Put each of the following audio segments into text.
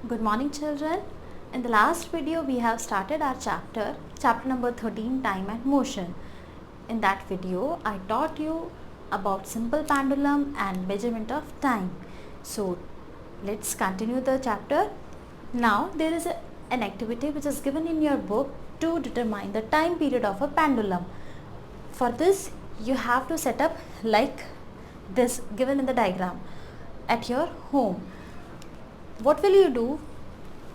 Good morning children. In the last video we have started our chapter number 13, time and motion. In that video I taught you about simple pendulum and measurement of time. So let's continue the chapter. Now there is an activity which is given in your book to determine the time period of a pendulum. For this you have to set up like this given in the diagram at your home. What will you do?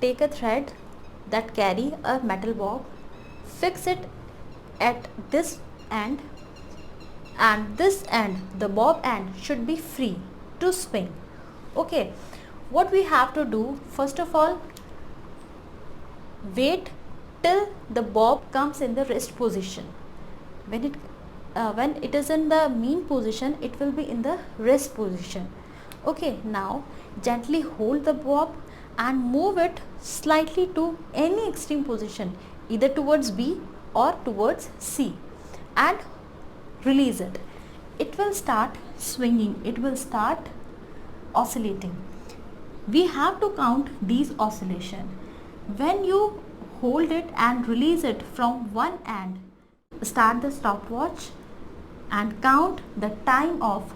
Take a thread that carry a metal bob, fix it at this end, and this end, the bob end, should be free to swing. Okay, what we have to do, first of all, wait till the bob comes in the rest position. When it is in the mean position, it will be in the rest position. Okay, now gently hold the bob and move it slightly to any extreme position, either towards B or towards C, and release it. It will start swinging, it will start oscillating. We have to count these oscillation. When you hold it and release it from one end, start the stopwatch and count the time of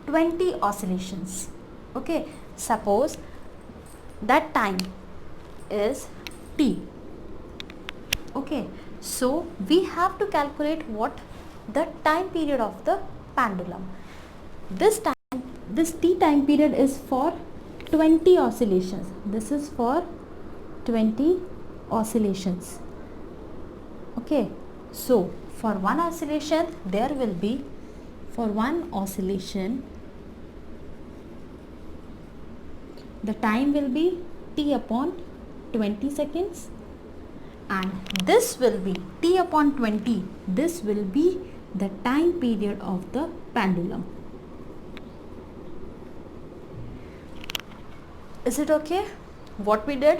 20 oscillations. Okay, suppose that time is T. Okay, so we have to calculate what the time period of the pendulum. This T time period is for 20 oscillations. This is for 20 oscillations. Okay, so for one oscillation there will be, for one oscillation the time will be T upon 20 seconds, and this will be T upon 20. This will be the time period of the pendulum. Is it okay? What we did?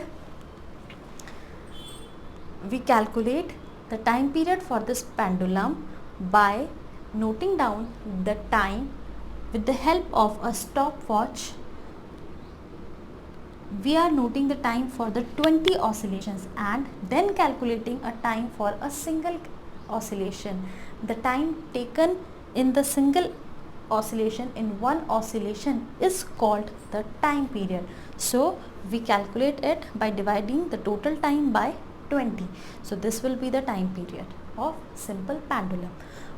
We calculate the time period for this pendulum by noting down the time with the help of a stopwatch. We are noting the time for the 20 oscillations and then calculating a time for a single oscillation. The time taken in the single oscillation, in one oscillation, is called the time period. So we calculate it by dividing the total time by 20. So this will be the time period of simple pendulum.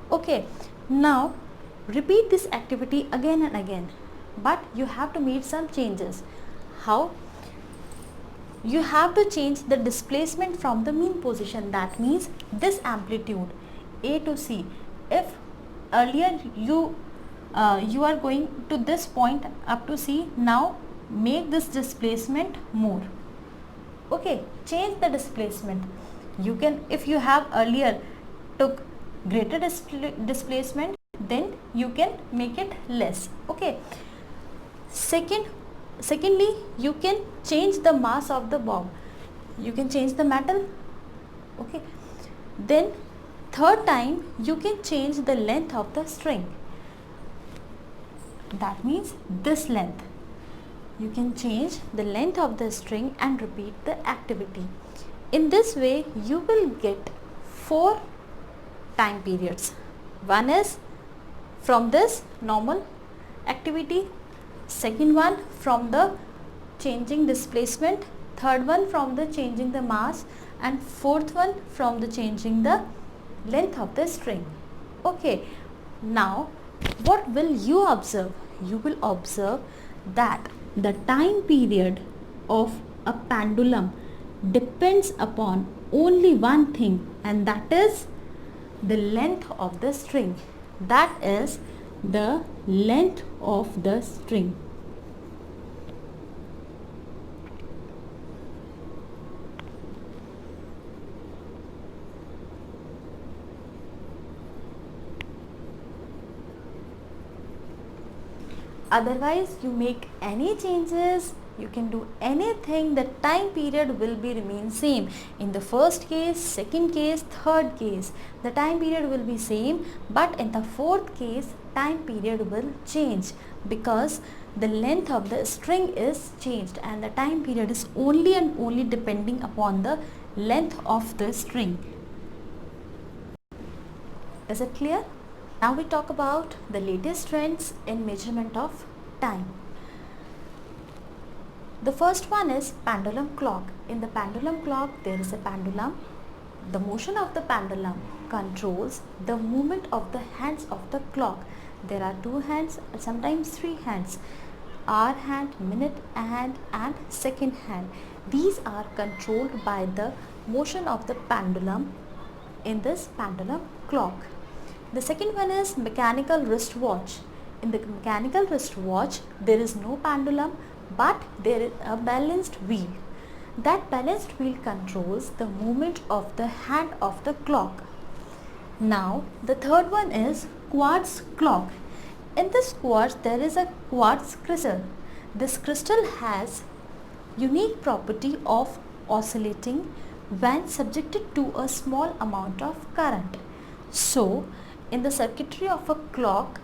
Okay, now repeat this activity again and again, but you have to make some changes. How? You have to change the displacement from the mean position. That means this amplitude A to C. If earlier you are going to this point up to C, now make this displacement more. Okay, change the displacement. You can, if you have earlier took greater displacement, then you can make it less. Okay. Secondly, you can change the mass of the bob. You can change the metal. Okay. Then third time you can change the length of the string. That means this length. You can change the length of the string and repeat the activity. In this way you will get 4 time periods. One is from this normal activity, second one from the changing displacement, third one from the changing the mass, and fourth one from the changing the length of the string. Okay, now what will you observe? You will observe that the time period of a pendulum depends upon only one thing, and that is the length of the string. That is the length of the string. Otherwise you make any changes you can do anything, the time period will be remain same. In the first case, second case, third case, the time period will be same, but in the fourth case, time period will change because the length of the string is changed and the time period is only and only depending upon the length of the string. Is it clear? Now we talk about the latest trends in measurement of time. The first one is pendulum clock. In the pendulum clock, there is a pendulum. The motion of the pendulum controls the movement of the hands of the clock. There are two hands, sometimes three hands. Hour hand, minute hand and second hand. These are controlled by the motion of the pendulum in this pendulum clock. The second one is mechanical wristwatch. In the mechanical wristwatch, there is no pendulum but there is a balanced wheel. That balanced wheel controls the movement of the hand of the clock. Now the third one is quartz clock. In this quartz there is a quartz crystal. This crystal has unique property of oscillating when subjected to a small amount of current. So in the circuitry of a clock,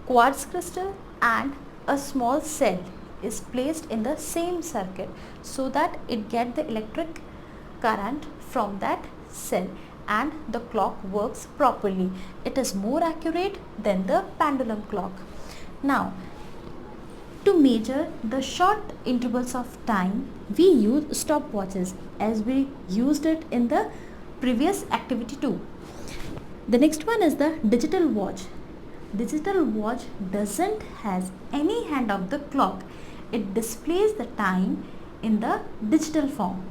quartz crystal and a small cell is placed in the same circuit so that it gets the electric current from that cell and the clock works properly. It is more accurate than the pendulum clock. Now, to measure the short intervals of time, we use stopwatches as we used it in the previous activity too. The next one is the digital watch. Digital watch doesn't has any hand of the clock. It displays the time in the digital form.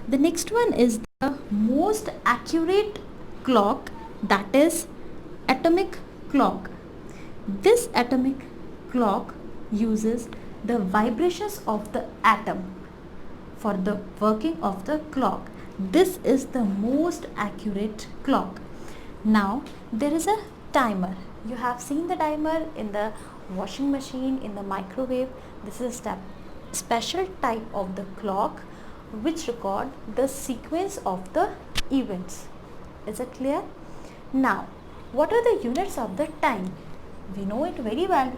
The next one is the most accurate clock, that is atomic clock. This atomic clock uses the vibrations of the atom for the working of the clock. This is the most accurate clock. Now there is a timer. You have seen the timer in the washing machine, in the microwave. This is a special type of the clock which record the sequence of the events. Is it clear? Now, what are the units of the time? We know it very well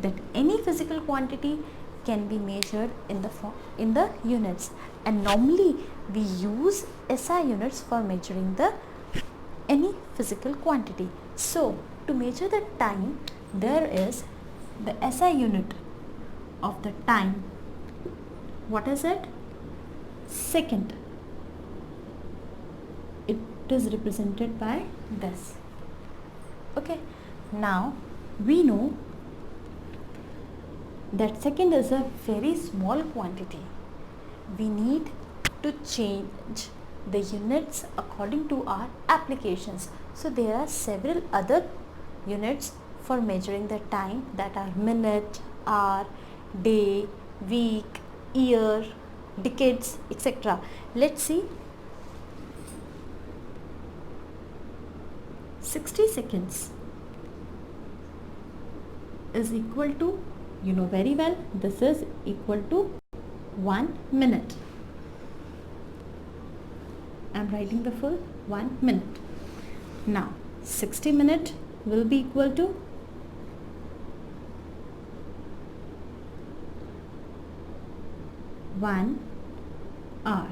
that any physical quantity can be measured in the units, and normally we use SI units for measuring the any physical quantity. So to measure the time, there is the SI unit of the time. What is it? Second. It is represented by this. Okay. Now we know that second is a very small quantity. We need to change the units according to our applications. So there are several other units for measuring the time, that are minute, hour, day, week, year, decades, etc. Let's see. 60 seconds is equal to, you know very well, this is equal to 1 minute. I am writing the full 1 minute. Now 60 minutes will be equal to 1 hour.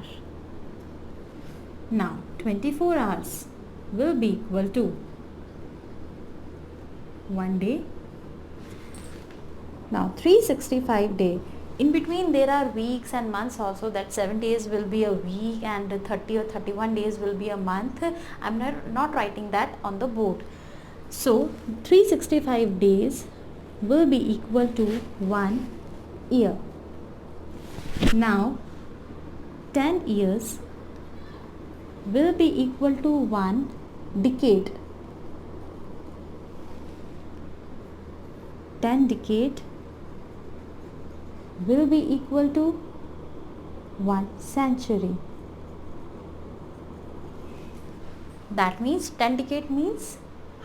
Now 24 hours will be equal to 1 day. Now 365 days. In between there are weeks and months also, that 7 days will be a week and 30 or 31 days will be a month. I am not writing that on the board. So 365 days will be equal to 1 year. Now 10 years will be equal to 1 decade. 10 decade will be equal to 1 century. That means 10 decade means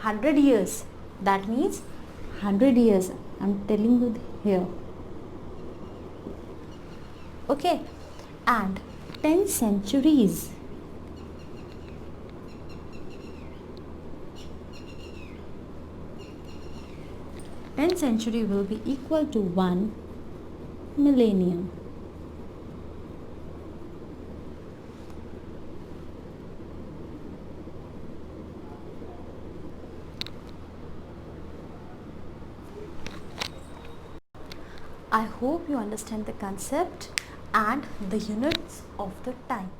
100 years. That means 100 years. I am telling you here. Okay, and 10 centuries. 10 century will be equal to 1 millennium. I hope you understand the concept and the units of the time.